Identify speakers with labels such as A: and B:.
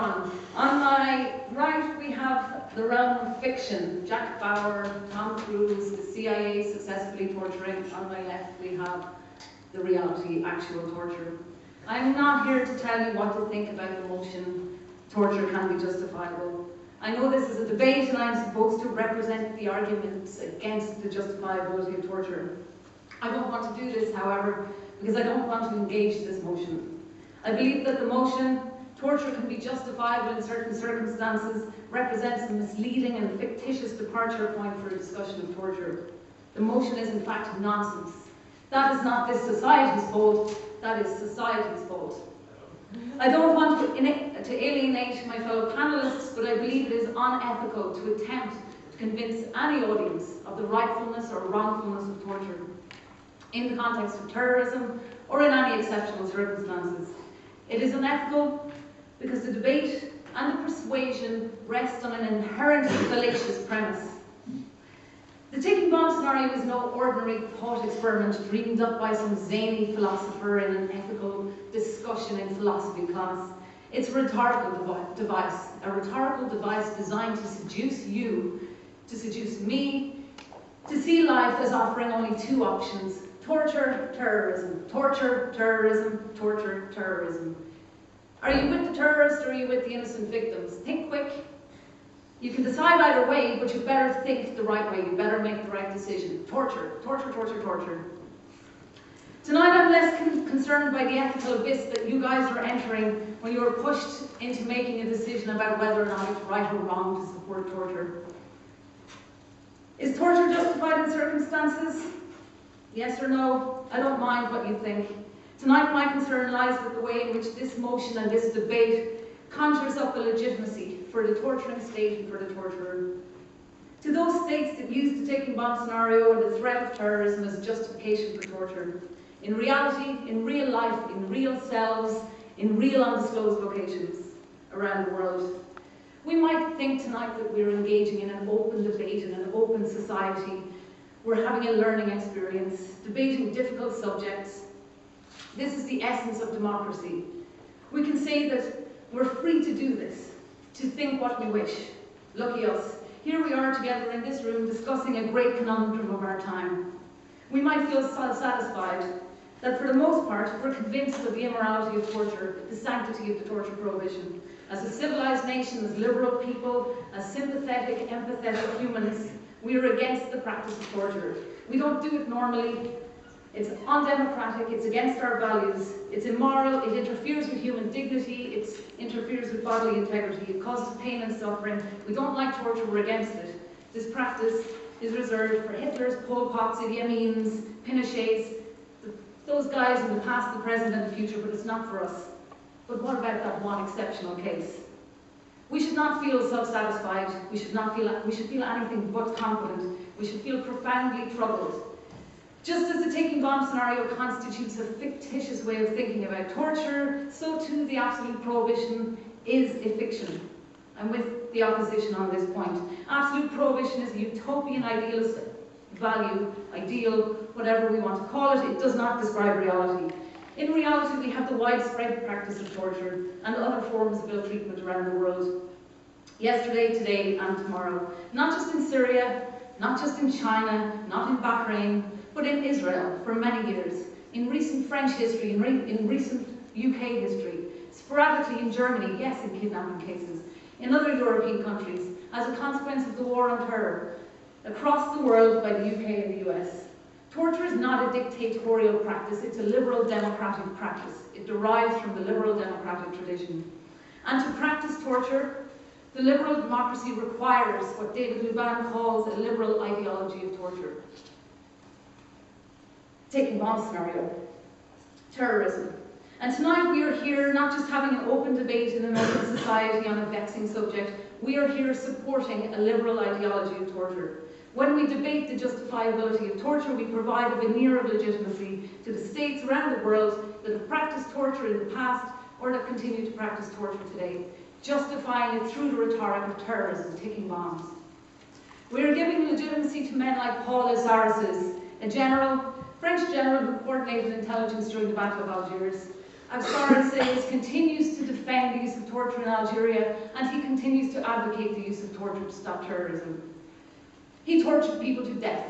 A: on. On my right, we have the realm of fiction. Jack Bauer, Tom Cruise, the CIA successfully torturing. On my left, we have the reality, actual torture. I'm not here to tell you what to think about the motion, torture can be justifiable. I know this is a debate and I'm supposed to represent the arguments against the justifiability of torture. I don't want to do this, however, because I don't want to engage this motion. I believe that the motion, torture can be justifiable in certain circumstances, represents a misleading and fictitious departure point for a discussion of torture. The motion is in fact nonsense. That is not this society's fault, that is society's fault. I don't want to alienate my fellow panelists, but I believe it is unethical to attempt to convince any audience of the rightfulness or wrongfulness of torture in the context of terrorism or in any exceptional circumstances. It is unethical because the debate and the persuasion rest on an inherently fallacious premise. The ticking bomb scenario is no ordinary thought experiment dreamed up by some zany philosopher in an ethical discussion in philosophy class. It's a rhetorical device designed to seduce you, to seduce me, to see life as offering only two options: torture, terrorism, torture, terrorism, torture, terrorism. Are you with the terrorist or are you with the innocent victims? Think quick. You can decide either way, but you better think the right way. You better make the right decision. Torture, torture, torture, torture. Tonight I'm less concerned by the ethical abyss that you guys are entering when you are pushed into making a decision about whether or not it's right or wrong to support torture. Is torture justified in circumstances? Yes or no? I don't mind what you think. Tonight my concern lies with the way in which this motion and this debate conjures up a legitimacy for the torturing state and for the torturer. To those states that use the ticking bomb scenario or the threat of terrorism as justification for torture, in reality, in real life, in real selves, in real undisclosed locations around the world, we might think tonight that we're engaging in an open debate in an open society. We're having a learning experience, debating difficult subjects. This is the essence of democracy. We can say that we're free to do this, to think what we wish. Lucky us. Here we are together in this room discussing a great conundrum of our time. We might feel satisfied that for the most part we're convinced of the immorality of torture, the sanctity of the torture prohibition. As a civilized nation, as liberal people, as sympathetic, empathetic humans, we are against the practice of torture. We don't do it normally. It's undemocratic, it's against our values, it's immoral, it interferes with human dignity, it interferes with bodily integrity, it causes pain and suffering. We don't like torture, we're against it. This practice is reserved for Hitler's, Pol Pot's, Idi Amin's, Pinochet's, those guys in the past, the present and the future, but it's not for us. But what about that one exceptional case? We should not feel self-satisfied, we should feel anything but confident, we should feel profoundly troubled. Just as the ticking bomb scenario constitutes a fictitious way of thinking about torture, so too the absolute prohibition is a fiction. I'm with the opposition on this point. Absolute prohibition is a utopian idealist value, ideal, whatever we want to call it. It does not describe reality. In reality, we have the widespread practice of torture and other forms of ill treatment around the world. Yesterday, today, and tomorrow. Not just in Syria, not just in China, not in Bahrain, but in Israel for many years, in recent French history, in recent UK history, sporadically in Germany, yes, in kidnapping cases, in other European countries, as a consequence of the war on terror, across the world by the UK and the US. Torture is not a dictatorial practice, it's a liberal democratic practice. It derives from the liberal democratic tradition. And to practice torture, the liberal democracy requires what David Luban calls a liberal ideology of torture. Ticking bomb scenario, terrorism. And tonight we are here not just having an open debate in an open society on a vexing subject, we are here supporting a liberal ideology of torture. When we debate the justifiability of torture, we provide a veneer of legitimacy to the states around the world that have practiced torture in the past or that continue to practice torture today, justifying it through the rhetoric of terrorism, ticking bombs. We are giving legitimacy to men like Paul Lazarus, a French general who coordinated intelligence during the Battle of Algiers, Absar says continues to defend the use of torture in Algeria, and he continues to advocate the use of torture to stop terrorism. He tortured people to death.